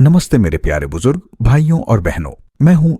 नमस्ते मेरे प्यारे बुजुर्ग भाइयों और बहनों। मैं हूं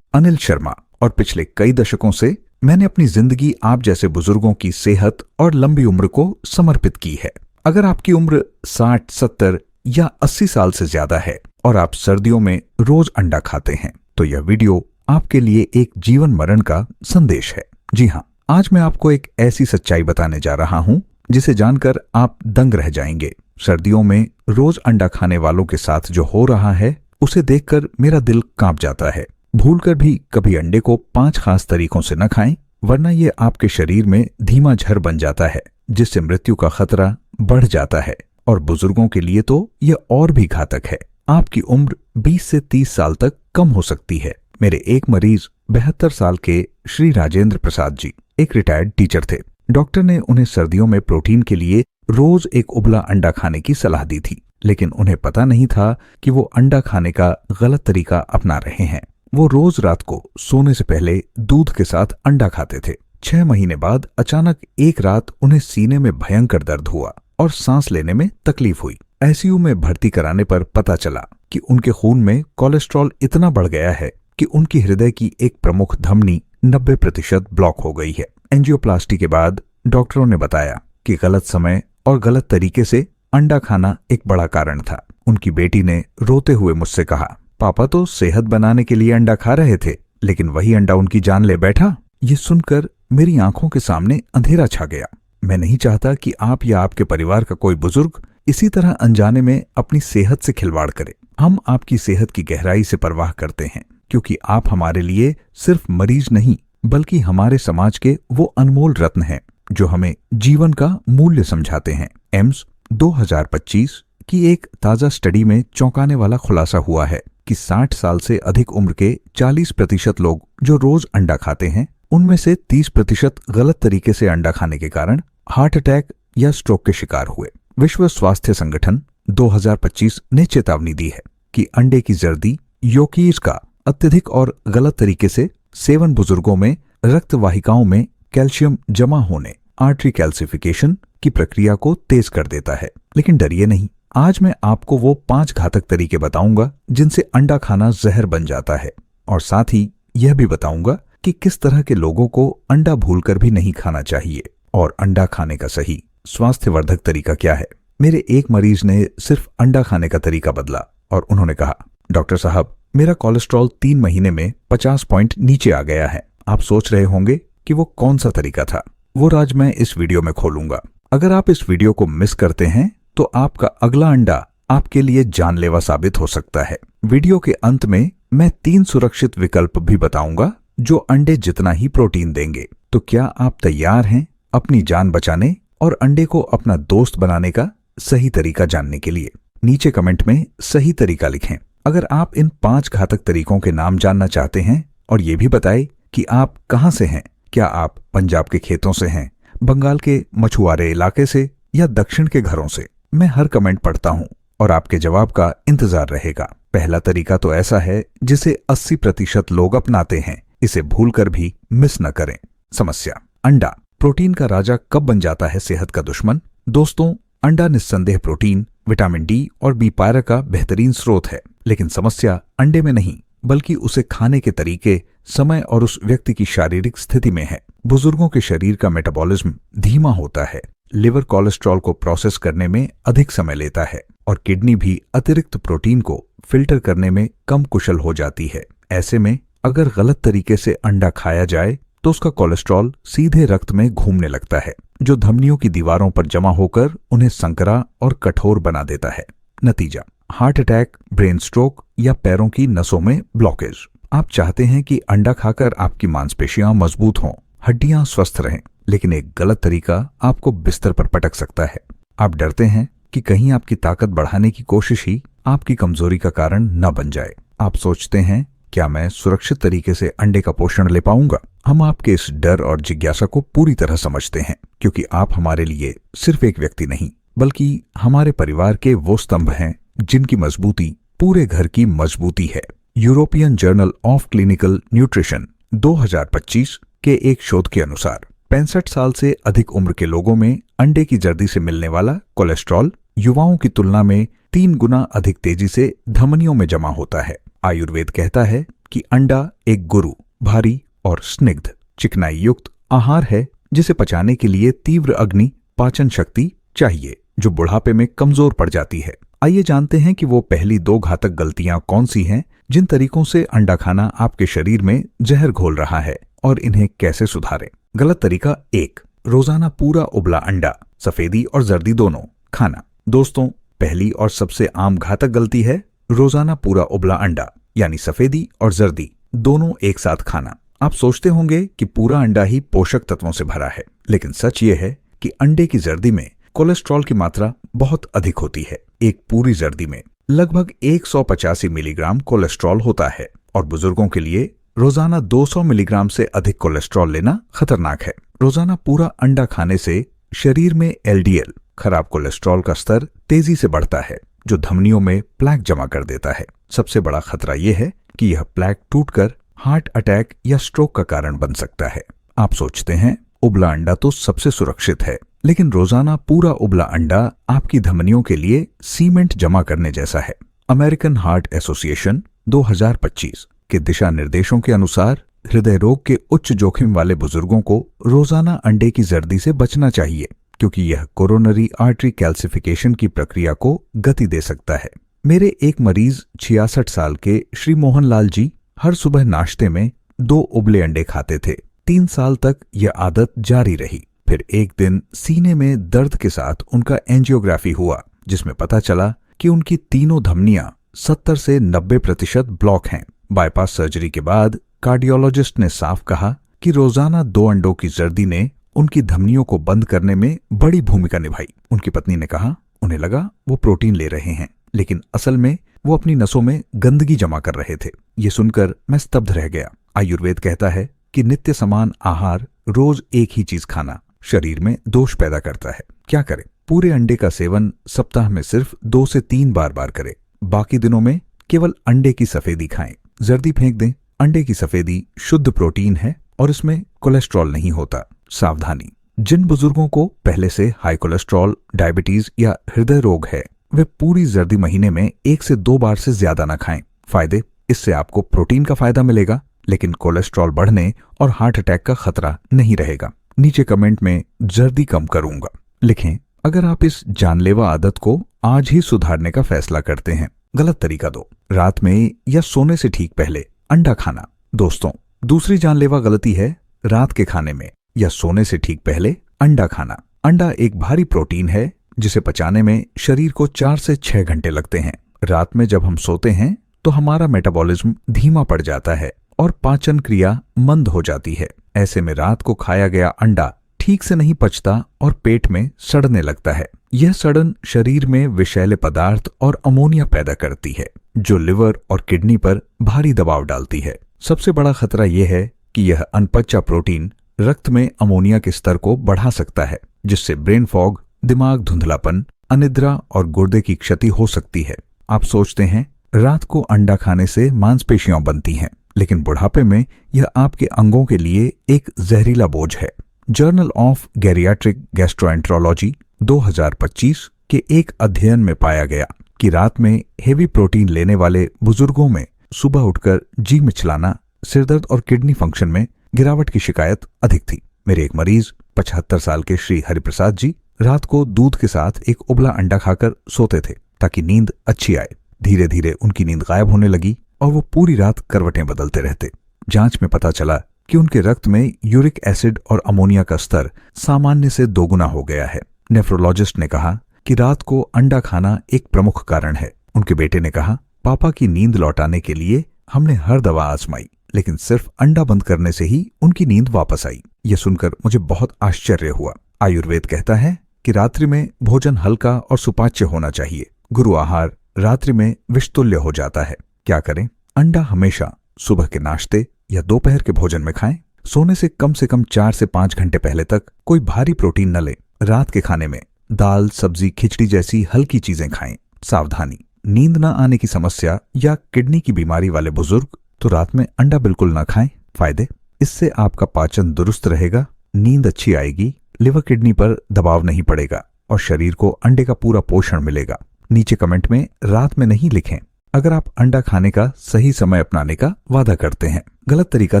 अनिल शर्मा और पिछले कई दशकों से मैंने अपनी जिंदगी आप जैसे बुजुर्गों की सेहत और लंबी उम्र को समर्पित की है। अगर आपकी उम्र 60, 70 या 80 साल से ज्यादा है और आप सर्दियों में रोज अंडा खाते हैं तो यह वीडियो आपके लिए एक जीवन मरण का संदेश है। जी हाँ, आज मैं आपको एक ऐसी सच्चाई बताने जा रहा हूं जिसे जानकर आप दंग रह जाएंगे। सर्दियों में रोज अंडा खाने वालों के साथ जो हो रहा है उसे देखकर मेरा दिल कांप जाता है। भूलकर भी कभी अंडे को 5 खास तरीकों से न खाएं, वरना ये आपके शरीर में धीमा जहर बन जाता है जिससे मृत्यु का खतरा बढ़ जाता है। और बुजुर्गों के लिए तो यह और भी घातक है। आपकी उम्र 20 से 30 साल तक कम हो सकती है। मेरे एक मरीज 72 साल के श्री राजेंद्र प्रसाद जी एक रिटायर्ड टीचर थे। डॉक्टर ने उन्हें सर्दियों में प्रोटीन के लिए रोज एक उबला अंडा खाने की सलाह दी थी, लेकिन उन्हें पता नहीं था कि वो अंडा खाने का गलत तरीका अपना रहे हैं। वो रोज रात को सोने से पहले दूध के साथ अंडा खाते थे। 6 महीने बाद अचानक एक रात उन्हें सीने में भयंकर दर्द हुआ और सांस लेने में तकलीफ हुई। आईसीयू में भर्ती कराने पर पता चला कि उनके खून में कोलेस्ट्रॉल इतना बढ़ गया है कि उनकी हृदय की एक प्रमुख धमनी 90% ब्लॉक हो गई है। एंजियोप्लास्टी के बाद डॉक्टरों ने बताया कि गलत समय और गलत तरीके से अंडा खाना एक बड़ा कारण था। उनकी बेटी ने रोते हुए मुझसे कहा, पापा तो सेहत बनाने के लिए अंडा खा रहे थे, लेकिन वही अंडा उनकी जान ले बैठा। ये सुनकर मेरी आंखों के सामने अंधेरा छा गया। मैं नहीं चाहता कि आप या आपके परिवार का कोई बुजुर्ग इसी तरह अनजाने में अपनी सेहत से खिलवाड़ करे। हम आपकी सेहत की गहराई से परवाह करते हैं, क्योंकि आप हमारे लिए सिर्फ मरीज नहीं बल्कि हमारे समाज के वो अनमोल रत्न हैं जो हमें जीवन का मूल्य समझाते हैं। एम्स 2025 की एक ताजा स्टडी में चौंकाने वाला खुलासा हुआ है कि 60 साल से अधिक उम्र के 40% लोग जो रोज अंडा खाते हैं, उनमें से 30% गलत तरीके से अंडा खाने के कारण हार्ट अटैक या स्ट्रोक के शिकार हुए। विश्व स्वास्थ्य संगठन 2025 ने चेतावनी दी है कि अंडे की जर्दी योकीज का अत्यधिक और गलत तरीके से सेवन बुजुर्गों में रक्त वाहिकाओं में कैल्शियम जमा होने आर्टरी कैल्सिफिकेशन की प्रक्रिया को तेज कर देता है। लेकिन डरिए नहीं, आज मैं आपको वो 5 घातक तरीके बताऊंगा जिनसे अंडा खाना जहर बन जाता है, और साथ ही यह भी बताऊंगा कि किस तरह के लोगों को अंडा भूलकर भी नहीं खाना चाहिए और अंडा खाने का सही स्वास्थ्यवर्धक तरीका क्या है। मेरे एक मरीज ने सिर्फ अंडा खाने का तरीका बदला और उन्होंने कहा, डॉक्टर साहब, मेरा कोलेस्ट्रॉल 3 महीने में 50 पॉइंट नीचे आ गया है। आप सोच रहे होंगे कि वो कौन सा तरीका था। वो राज मैं इस वीडियो में खोलूंगा। अगर आप इस वीडियो को मिस करते हैं तो आपका अगला अंडा आपके लिए जानलेवा साबित हो सकता है। वीडियो के अंत में मैं 3 सुरक्षित विकल्प भी बताऊंगा जो अंडे जितना ही प्रोटीन देंगे। तो क्या आप तैयार हैं अपनी जान बचाने और अंडे को अपना दोस्त बनाने का सही तरीका जानने के लिए? नीचे कमेंट में सही तरीका लिखें। अगर आप इन 5 घातक तरीकों के नाम जानना चाहते हैं और ये भी बताएं कि आप कहां से हैं, क्या आप पंजाब के खेतों से हैं, बंगाल के मछुआरे इलाके से या दक्षिण के घरों से, मैं हर कमेंट पढ़ता हूं और आपके जवाब का इंतजार रहेगा। पहला तरीका तो ऐसा है जिसे 80% लोग अपनाते हैं, इसे भूलकर भी मिस न करें। समस्या, अंडा प्रोटीन का राजा कब बन जाता है सेहत का दुश्मन? दोस्तों, अंडा निस्संदेह प्रोटीन, विटामिन डी और बी12 का बेहतरीन स्रोत है, लेकिन समस्या अंडे में नहीं बल्कि उसे खाने के तरीके, समय और उस व्यक्ति की शारीरिक स्थिति में है। बुजुर्गों के शरीर का मेटाबॉलिज्म धीमा होता है, लिवर कोलेस्ट्रॉल को प्रोसेस करने में अधिक समय लेता है और किडनी भी अतिरिक्त प्रोटीन को फिल्टर करने में कम कुशल हो जाती है। ऐसे में अगर गलत तरीके से अंडा खाया जाए तो उसका कोलेस्ट्रॉल सीधे रक्त में घूमने लगता है, जो धमनियों की दीवारों पर जमा होकर उन्हें संकरा और कठोर बना देता है। नतीजा, हार्ट अटैक, ब्रेन स्ट्रोक या पैरों की नसों में ब्लॉकेज। आप चाहते हैं कि अंडा खाकर आपकी मांसपेशियां मजबूत हों, हड्डियां स्वस्थ रहें, लेकिन एक गलत तरीका आपको बिस्तर पर पटक सकता है। आप डरते हैं कि कहीं आपकी ताकत बढ़ाने की कोशिश ही आपकी कमजोरी का कारण न बन जाए। आप सोचते हैं, क्या मैं सुरक्षित तरीके से अंडे का पोषण ले पाऊंगा? हम आपके इस डर और जिज्ञासा को पूरी तरह समझते हैं, क्योंकि आप हमारे लिए सिर्फ एक व्यक्ति नहीं बल्कि हमारे परिवार के वो स्तंभ हैं जिनकी मजबूती पूरे घर की मजबूती है। European journal of clinical nutrition 2025 के एक शोध के अनुसार 65 साल से अधिक उम्र के लोगों में अंडे की जर्दी से मिलने वाला कोलेस्ट्रॉल युवाओं की तुलना में 3 गुना अधिक तेजी से धमनियों में जमा होता है। आयुर्वेद कहता है कि अंडा एक गुरु, भारी और स्निग्ध, चिकनाई युक्त आहार है जिसे पचाने के लिए तीव्र अग्नि पाचन शक्ति चाहिए, जो बुढ़ापे में कमजोर पड़ जाती है। आइए जानते हैं कि वो पहली 2 घातक गलतियां कौन सी हैं जिन तरीकों से अंडा खाना आपके शरीर में जहर घोल रहा है और इन्हें कैसे सुधारें। गलत तरीका 1, रोजाना पूरा उबला अंडा, सफेदी और जर्दी दोनों खाना। दोस्तों, पहली और सबसे आम घातक गलती है रोजाना पूरा उबला अंडा यानी सफेदी और जर्दी दोनों एक साथ खाना। आप सोचते होंगे कि पूरा अंडा ही पोषक तत्वों से भरा है, लेकिन सच ये है कि अंडे की जर्दी में कोलेस्ट्रॉल की मात्रा बहुत अधिक होती है। एक पूरी जर्दी में लगभग 185 मिलीग्राम कोलेस्ट्रॉल होता है और बुजुर्गों के लिए रोजाना 200 मिलीग्राम से अधिक कोलेस्ट्रॉल लेना खतरनाक है। रोजाना पूरा अंडा खाने से शरीर में एलडीएल, खराब कोलेस्ट्रॉल का स्तर तेजी से बढ़ता है, जो धमनियों में प्लेक जमा कर देता है। सबसे बड़ा खतरा यह है कि यह प्लेक टूटकर हार्ट अटैक या स्ट्रोक का कारण बन सकता है। आप सोचते हैं उबला अंडा तो सबसे सुरक्षित है, लेकिन रोजाना पूरा उबला अंडा आपकी धमनियों के लिए सीमेंट जमा करने जैसा है। अमेरिकन हार्ट एसोसिएशन 2025 के दिशा निर्देशों के अनुसार हृदय रोग के उच्च जोखिम वाले बुजुर्गों को रोजाना अंडे की जर्दी से बचना चाहिए, क्योंकि यह कोरोनरी आर्टरी कैल्सिफिकेशन की प्रक्रिया को गति दे सकता है। मेरे एक मरीज 66 साल के श्री मोहन लाल जी हर सुबह नाश्ते में 2 उबले अंडे खाते थे। 3 साल तक यह आदत जारी रही। फिर एक दिन सीने में दर्द के साथ उनका एंजियोग्राफी हुआ, जिसमें पता चला कि उनकी तीनों धमनियां 70 से 90% ब्लॉक हैं। बाईपास सर्जरी के बाद कार्डियोलॉजिस्ट ने साफ कहा कि रोजाना 2 अंडों की जर्दी ने उनकी धमनियों को बंद करने में बड़ी भूमिका निभाई। उनकी पत्नी ने कहा उन्हें लगा वो प्रोटीन ले रहे हैं, लेकिन असल में वो अपनी नसों में गंदगी जमा कर रहे थे। ये सुनकर मैं स्तब्ध रह गया। आयुर्वेद कहता है कि नित्य समान आहार, रोज एक ही चीज खाना शरीर में दोष पैदा करता है। क्या करें? पूरे अंडे का सेवन सप्ताह में सिर्फ 2 से 3 बार करें। बाकी दिनों में केवल अंडे की सफेदी खाएं। जर्दी फेंक दें। अंडे की सफेदी शुद्ध प्रोटीन है और इसमें कोलेस्ट्रॉल नहीं होता। सावधानी, जिन बुजुर्गों को पहले से हाई कोलेस्ट्रॉल, डायबिटीज या हृदय रोग है, वे पूरी जर्दी महीने में 1 से 2 बार से ज्यादा न खाएं। फायदे, इससे आपको प्रोटीन का फायदा मिलेगा, लेकिन कोलेस्ट्रॉल बढ़ने और हार्ट अटैक का खतरा नहीं रहेगा। नीचे कमेंट में जर्दी कम करूंगा लिखें अगर आप इस जानलेवा आदत को आज ही सुधारने का फैसला करते हैं। गलत तरीका 2, रात में या सोने से ठीक पहले अंडा खाना। दोस्तों, दूसरी जानलेवा गलती है रात के खाने में या सोने से ठीक पहले अंडा खाना। अंडा एक भारी प्रोटीन है जिसे पचाने में शरीर को 4 से 6 घंटे लगते हैं। रात में जब हम सोते हैं तो हमारा मेटाबॉलिज्म धीमा पड़ जाता है और पाचन क्रिया मंद हो जाती है। ऐसे में रात को खाया गया अंडा ठीक से नहीं पचता और पेट में सड़ने लगता है। यह सड़न शरीर में विषैले पदार्थ और अमोनिया पैदा करती है, जो लिवर और किडनी पर भारी दबाव डालती है। सबसे बड़ा खतरा यह है कि यह अनपचा प्रोटीन रक्त में अमोनिया के स्तर को बढ़ा सकता है, जिससे ब्रेन फॉग, दिमाग धुंधलापन, अनिद्रा और गुर्दे की क्षति हो सकती है। आप सोचते हैं रात को अंडा खाने से मांसपेशियां बनती हैं, लेकिन बुढ़ापे में यह आपके अंगों के लिए एक जहरीला बोझ है। जर्नल ऑफ गैरियाट्रिक गैस्ट्रोएंट्रोलॉजी 2025 के एक अध्ययन में पाया गया कि रात में हेवी प्रोटीन लेने वाले बुजुर्गों में सुबह उठकर जी मिचलाना, सिरदर्द और किडनी फंक्शन में गिरावट की शिकायत अधिक थी। मेरे एक मरीज 75 साल के श्री हरिप्रसाद जी रात को दूध के साथ एक उबला अंडा खाकर सोते थे ताकि नींद अच्छी आए। धीरे धीरे उनकी नींद गायब होने लगी और वो पूरी रात करवटें बदलते रहते। जांच में पता चला कि उनके रक्त में यूरिक एसिड और अमोनिया का स्तर सामान्य से 2 गुना हो गया है। नेफ्रोलॉजिस्ट ने कहा कि रात को अंडा खाना एक प्रमुख कारण है। उनके बेटे ने कहा, पापा की नींद लौटाने के लिए हमने हर दवा आजमाई, लेकिन सिर्फ अंडा बंद करने से ही उनकी नींद वापस आई। यह सुनकर मुझे बहुत आश्चर्य हुआ। आयुर्वेद कहता है कि रात्रि में भोजन हल्का और सुपाच्य होना चाहिए। गुरु आहार रात्रि में विषतुल्य हो जाता है। क्या करें? अंडा हमेशा सुबह के नाश्ते या दोपहर के भोजन में खाएं। सोने से कम 4 से 5 घंटे पहले तक कोई भारी प्रोटीन न लें। रात के खाने में दाल, सब्जी, खिचड़ी जैसी हल्की चीजें खाएं। सावधानी, नींद न आने की समस्या या किडनी की बीमारी वाले बुजुर्ग तो रात में अंडा बिल्कुल न खाएं। फायदे, इससे आपका पाचन दुरुस्त रहेगा, नींद अच्छी आएगी, लिवर किडनी पर दबाव नहीं पड़ेगा और शरीर को अंडे का पूरा पोषण मिलेगा। नीचे कमेंट में रात में नहीं लिखें अगर आप अंडा खाने का सही समय अपनाने का वादा करते हैं। गलत तरीका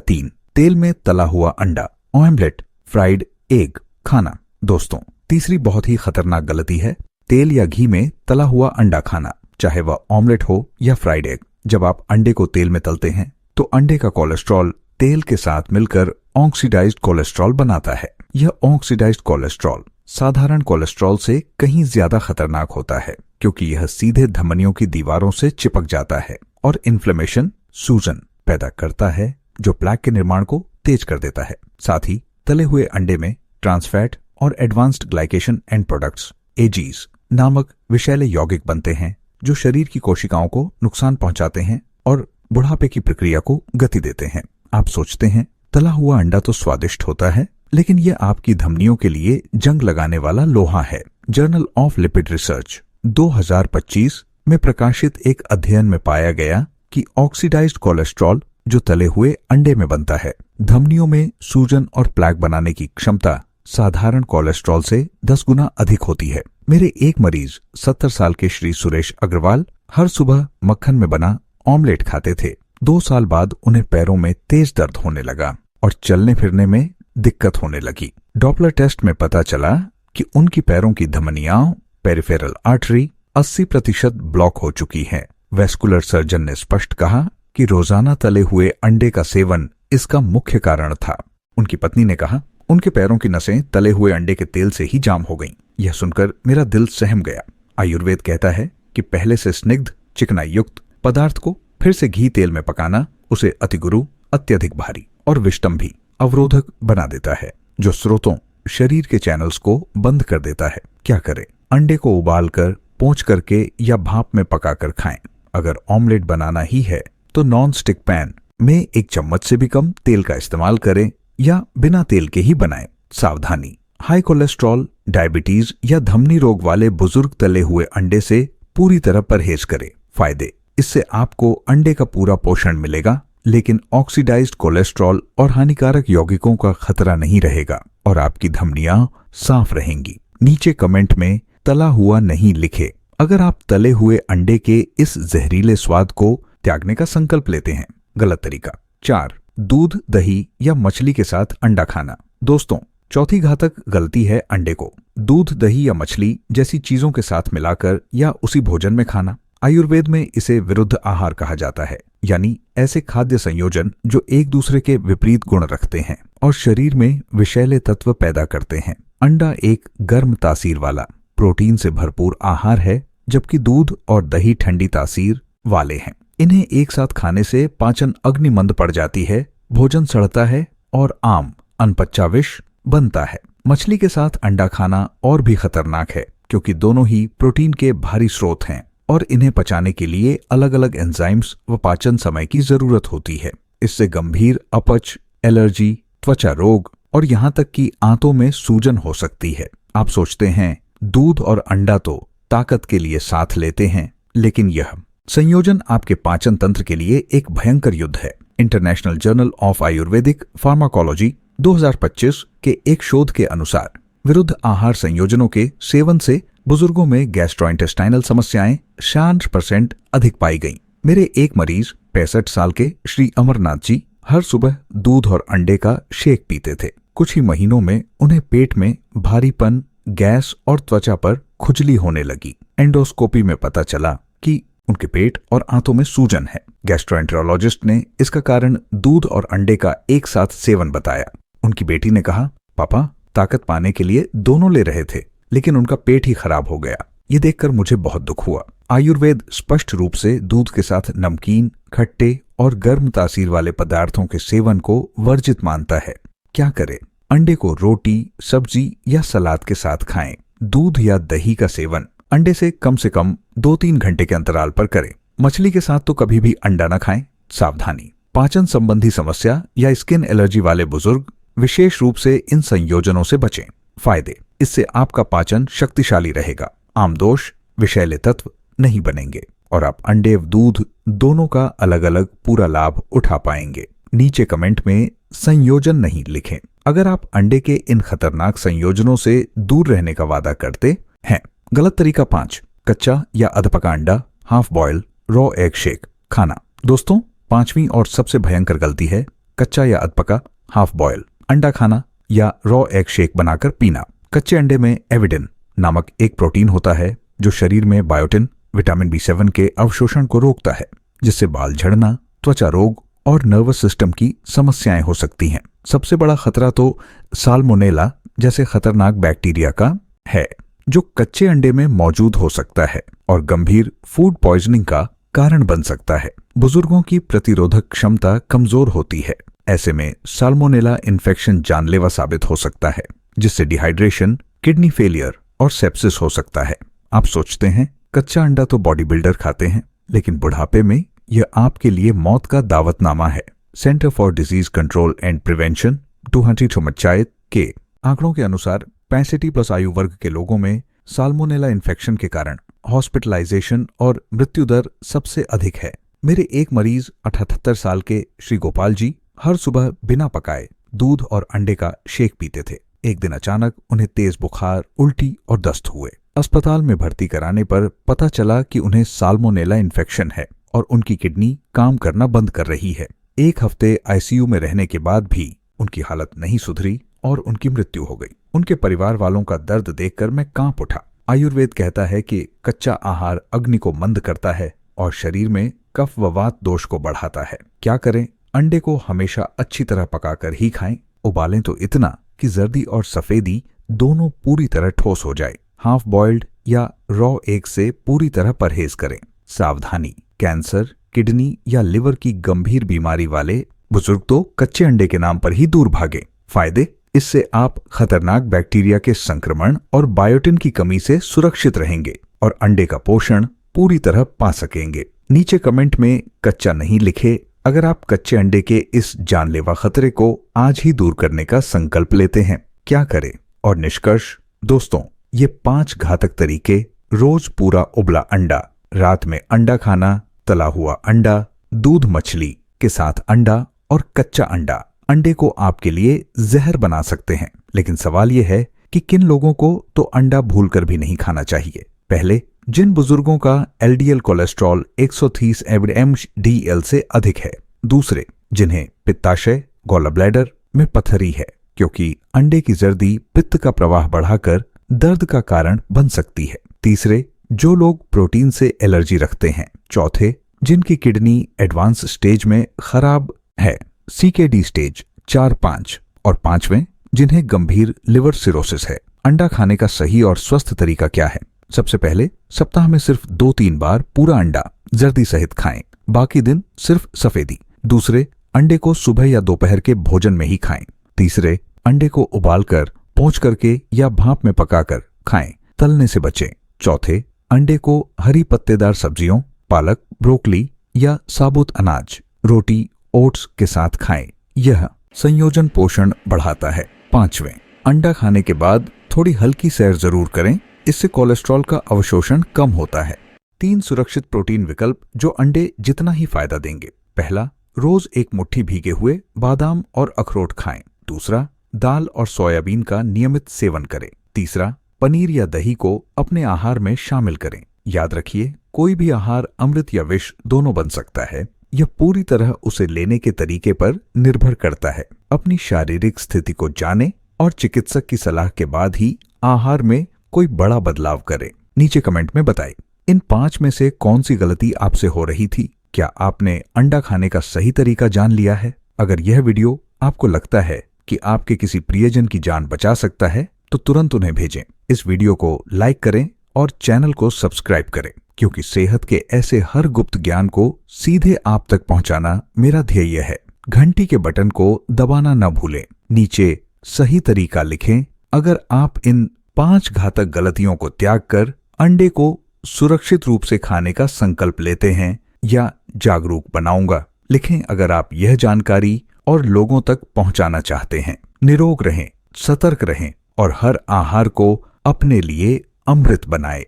3, तेल में तला हुआ अंडा, ऑमलेट, फ्राइड एग खाना। दोस्तों, तीसरी बहुत ही खतरनाक गलती है तेल या घी में तला हुआ अंडा खाना, चाहे वह ऑमलेट हो या फ्राइड एग। जब आप अंडे को तेल में तलते हैं तो अंडे का कोलेस्ट्रॉल तेल के साथ मिलकर ऑक्सीडाइज्ड कोलेस्ट्रॉल बनाता है। यह ऑक्सीडाइज्ड कोलेस्ट्रॉल साधारण कोलेस्ट्रॉल से कहीं ज्यादा खतरनाक होता है, क्योंकि यह सीधे धमनियों की दीवारों से चिपक जाता है और इन्फ्लेमेशन, सूजन पैदा करता है, जो प्लेक के निर्माण को तेज कर देता है। साथ ही तले हुए अंडे में ट्रांसफैट और advanced glycation end products aegis नामक विषैले यौगिक बनते हैं, जो शरीर की कोशिकाओं को नुकसान पहुंचाते हैं और बुढ़ापे की प्रक्रिया को गति देते हैं। आप सोचते हैं तला हुआ अंडा तो स्वादिष्ट होता है, लेकिन यह आपकी धमनियों के लिए जंग लगाने वाला लोहा है। जर्नल ऑफ लिपिड रिसर्च 2025 में प्रकाशित एक अध्ययन में पाया गया कि ऑक्सीडाइज्ड कोलेस्ट्रॉल जो तले हुए अंडे में बनता है, धमनियों में सूजन और प्लेक बनाने की क्षमता साधारण कोलेस्ट्रॉल से 10 गुना अधिक होती है। मेरे एक मरीज 70 साल के श्री सुरेश अग्रवाल हर सुबह मक्खन में बना ऑमलेट खाते थे। 2 साल बाद उन्हें पैरों में तेज दर्द होने लगा और चलने फिरने में दिक्कत होने लगी। डॉपलर टेस्ट में पता चला कि उनकी पैरों की धमनियां, पेरिफेरल आर्टरी 80% ब्लॉक हो चुकी हैं। वेस्कुलर सर्जन ने स्पष्ट कहा कि रोजाना तले हुए अंडे का सेवन इसका मुख्य कारण था। उनकी पत्नी ने कहा उनके पैरों की नसें तले हुए अंडे के तेल से ही जाम हो गईं। यह सुनकर मेरा दिल सहम गया। आयुर्वेद कहता है कि पहले से स्निग्ध चिकनाई युक्त पदार्थ को फिर से घी तेल में पकाना उसे अतिगुरु, अत्यधिक भारी और विषम भी अवरोधक बना देता है, जो स्रोतों शरीर के चैनल्स को बंद कर देता है। क्या करें? अंडे को उबालकर, पोंछ करके या भाप में पकाकर खाएं। अगर ऑमलेट बनाना ही है तो नॉन स्टिक पैन में 1 चम्मच से भी कम तेल का इस्तेमाल करें या बिना तेल के ही बनाएं। सावधानी, हाई कोलेस्ट्रॉल, डायबिटीज या धमनी रोग वाले बुजुर्ग तले हुए अंडे से पूरी तरह परहेज करें। फायदे, इससे आपको अंडे का पूरा पोषण मिलेगा, लेकिन ऑक्सीडाइज्ड कोलेस्ट्रॉल और हानिकारक यौगिकों का खतरा नहीं रहेगा और आपकी धमनियां साफ रहेंगी। नीचे कमेंट में तला हुआ नहीं लिखे अगर आप तले हुए अंडे के इस जहरीले स्वाद को त्यागने का संकल्प लेते हैं। गलत तरीका 4, दूध, दही या मछली के साथ अंडा खाना। दोस्तों, चौथी घातक गलती है अंडे को दूध, दही या मछली जैसी चीजों के साथ मिलाकर या उसी भोजन में खाना। आयुर्वेद में इसे विरुद्ध आहार कहा जाता है, यानी ऐसे खाद्य संयोजन जो एक दूसरे के विपरीत गुण रखते हैं और शरीर में विषैले तत्व पैदा करते हैं। अंडा एक गर्म तासीर वाला, प्रोटीन से भरपूर आहार है, जबकि दूध और दही ठंडी तासीर वाले हैं। इन्हें एक साथ खाने से पाचन अग्निमंद पड़ जाती है, भोजन सड़ता है और आम अनपचा विष बनता है। मछली के साथ अंडा खाना और भी खतरनाक है, क्योंकि दोनों ही प्रोटीन के भारी स्रोत हैं और इन्हें पचाने के लिए अलग अलग एंजाइम्स व पाचन समय की जरूरत होती है। इससे गंभीर अपच, एलर्जी, त्वचा रोग और यहाँ तक कि आंतों में सूजन हो सकती है। आप सोचते हैं दूध और अंडा तो ताकत के लिए साथ लेते हैं, लेकिन यह संयोजन आपके पाचन तंत्र के लिए एक भयंकर युद्ध है। International journal of Ayurvedic pharmacology 2025 के एक शोध के अनुसार विरुद्ध आहार संयोजनों के सेवन से बुजुर्गों में गैस्ट्रोइंटेस्टाइनल समस्याएं 66% अधिक पाई गईं। मेरे एक मरीज 65 साल के श्री अमरनाथ जी हर सुबह दूध और अंडे का शेक पीते थे। कुछ ही महीनों में उन्हें पेट में भारीपन, गैस और त्वचा पर खुजली होने लगी। एंडोस्कोपी में पता चला कि उनके पेट और आंतों में सूजन है। गैस्ट्रोएंटेरोलॉजिस्ट ने इसका कारण दूध और अंडे का एक साथ सेवन बताया। उनकी बेटी ने कहा, पापा ताकत पाने के लिए दोनों ले रहे थे, लेकिन उनका पेट ही खराब हो गया। ये देखकर मुझे बहुत दुख हुआ। आयुर्वेद स्पष्ट रूप से दूध के साथ नमकीन, खट्टे और गर्म तासीर वाले पदार्थों के सेवन को वर्जित मानता है। क्या करें? अंडे को रोटी, सब्जी या सलाद के साथ खाएं। दूध या दही का सेवन अंडे से कम 2-3 घंटे के अंतराल पर करें। मछली के साथ तो कभी भी अंडा न खाएं। सावधानी, पाचन संबंधी समस्या या स्किन एलर्जी वाले बुजुर्ग विशेष रूप से इन संयोजनों से बचें। फायदे, इससे आपका पाचन शक्तिशाली रहेगा, आमदोष, विषैले तत्व नहीं बनेंगे और आप अंडे व दूध दोनों का अलग अलग पूरा लाभ उठा पाएंगे। नीचे कमेंट में संयोजन नहीं लिखें। अगर आप अंडे के इन खतरनाक संयोजनों से दूर रहने का वादा करते हैं। गलत तरीका 5, कच्चा या अधपका अंडा, half boil, raw egg shake खाना। दोस्तों, 5वीं और सबसे भयंकर गलती है कच्चा या अधपका हाफ बॉयल अंडा खाना या रॉ एग शेक बनाकर पीना। कच्चे अंडे में एविडिन नामक एक प्रोटीन होता है जो शरीर में बायोटिन, विटामिन B7 के अवशोषण को रोकता है, जिससे बाल झड़ना, त्वचा रोग और नर्वस सिस्टम की समस्याएं हो सकती हैं। सबसे बड़ा खतरा तो साल्मोनेला जैसे खतरनाक बैक्टीरिया का है, जो कच्चे अंडे में मौजूद हो सकता है और गंभीर फूड पॉइजनिंग का कारण बन सकता है। बुजुर्गों की प्रतिरोधक क्षमता कमजोर होती है, ऐसे में साल्मोनेला इन्फेक्शन जानलेवा साबित हो सकता है, जिससे डिहाइड्रेशन, किडनी फेलियर और सेप्सिस हो सकता है। आप सोचते हैं कच्चा अंडा तो बॉडी बिल्डर खाते हैं, लेकिन बुढ़ापे में यह आपके लिए मौत का दावतनामा है। Centre for disease control and prevention 2018 के आंकड़ों के अनुसार 65+ आयु वर्ग के लोगों में साल्मोनेला इन्फेक्शन के कारण हॉस्पिटलाइजेशन और मृत्यु दर सबसे अधिक है। मेरे एक मरीज 78 साल के श्री गोपाल जी हर सुबह बिना पकाए दूध और अंडे का शेक पीते थे। एक दिन अचानक उन्हें तेज बुखार, उल्टी और दस्त हुए। अस्पताल में भर्ती कराने पर पता चला कि उन्हें साल्मोनेला इन्फेक्शन है और उनकी किडनी काम करना बंद कर रही है। 1 हफ्ते आईसीयू में रहने के बाद भी उनकी हालत नहीं सुधरी और उनकी मृत्यु हो गई। उनके परिवार वालों का दर्द देखकर मैं कांप उठा। आयुर्वेद कहता है कि कच्चा आहार अग्नि को मंद करता है और शरीर में कफ व वात दोष को बढ़ाता है। क्या करें? अंडे को हमेशा अच्छी तरह पकाकर ही खाएं। उबालें तो इतना कि जर्दी और सफेदी दोनों पूरी तरह ठोस हो जाए। हाफ बॉइल्ड या रॉ एग से पूरी तरह परहेज करें। सावधानी, कैंसर, किडनी या लिवर की गंभीर बीमारी वाले बुजुर्ग तो कच्चे अंडे के नाम पर ही दूर भागें। फायदे, इससे आप खतरनाक बैक्टीरिया के संक्रमण और बायोटिन की कमी से सुरक्षित रहेंगे और अंडे का पोषण पूरी तरह पा सकेंगे। नीचे कमेंट में कच्चा नहीं लिखे अगर आप कच्चे अंडे के इस जानलेवा खतरे को आज ही दूर करने का संकल्प लेते हैं। क्या करें और निष्कर्ष? दोस्तों, ये 5 घातक तरीके, रोज पूरा उबला अंडा, रात में अंडा खाना, तला हुआ अंडा, दूध मछली के साथ अंडा और कच्चा अंडा अंडे को आपके लिए जहर बना सकते हैं। लेकिन सवाल यह है कि किन लोगों को तो अंडा भूलकर भी नहीं खाना चाहिए। पहले, जिन बुजुर्गों का एलडीएल कोलेस्ट्रॉल 130 mdl से अधिक है। दूसरे, जिन्हें पित्ताशय, गॉल ब्लैडर में पथरी है, क्योंकि अंडे की जर्दी पित्त का प्रवाह बढ़ाकर दर्द का कारण बन सकती है। तीसरे, जो लोग प्रोटीन से एलर्जी रखते हैं। चौथे, जिनकी किडनी एडवांस स्टेज में खराब है, CKD स्टेज 4-5। और 5वें, जिन्हें गंभीर लिवर सिरोसिस है। अंडा खाने का सही और स्वस्थ तरीका क्या है? सबसे पहले, सप्ताह में सिर्फ 2-3 बार पूरा अंडा जर्दी सहित खाएं, बाकी दिन सिर्फ सफेदी। दूसरे, अंडे को सुबह या दोपहर के भोजन में ही खाएं। तीसरे, अंडे को उबालकर, पोंछ करके या भाप में पकाकर खाएं, तलने से बचें। चौथे, अंडे को हरी पत्तेदार सब्जियों, पालक, ब्रोकली या साबुत अनाज, रोटी, ओट्स के साथ खाएं। यह संयोजन पोषण बढ़ाता है। 5वें, अंडा खाने के बाद थोड़ी हल्की सैर जरूर करें, इससे कोलेस्ट्रॉल का अवशोषण कम होता है। 3 सुरक्षित प्रोटीन विकल्प जो अंडे जितना ही फायदा देंगे। पहला, रोज एक मुट्ठी भीगे हुए बादाम और अखरोट खाएं। दूसरा, दाल और सोयाबीन का नियमित सेवन करें। तीसरा, पनीर या दही को अपने आहार में शामिल करें। याद रखिए, कोई भी आहार अमृत या विष दोनों बन सकता है। यह पूरी तरह उसे लेने के तरीके पर निर्भर करता है। अपनी शारीरिक स्थिति को जानें और चिकित्सक की सलाह के बाद ही आहार में कोई बड़ा बदलाव करें। नीचे कमेंट में बताएं, इन 5 में से कौन सी गलती आपसे हो रही थी? क्या आपने अंडा खाने का सही तरीका जान लिया है? अगर यह वीडियो आपको लगता है कि आपके किसी प्रियजन की जान बचा सकता है, तो तुरंत उन्हें भेजें। इस वीडियो को लाइक करें और चैनल को सब्सक्राइब करें, क्योंकि सेहत के ऐसे हर गुप्त ज्ञान को सीधे आप तक पहुंचाना मेरा ध्येय है। घंटी के बटन को दबाना न भूलें। नीचे सही तरीका लिखें। अगर आप इन 5 घातक गलतियों को त्याग कर अंडे को सुरक्षित रूप से खाने का संकल्प लेते हैं या जागरूक बनाऊंगा, लिखें अगर आप यह जानकारी और लोगों तक पहुंचाना चाहते हैं। निरोग रहें, सतर्क रहें और हर आहार को अपने लिए अमृत बनाएं।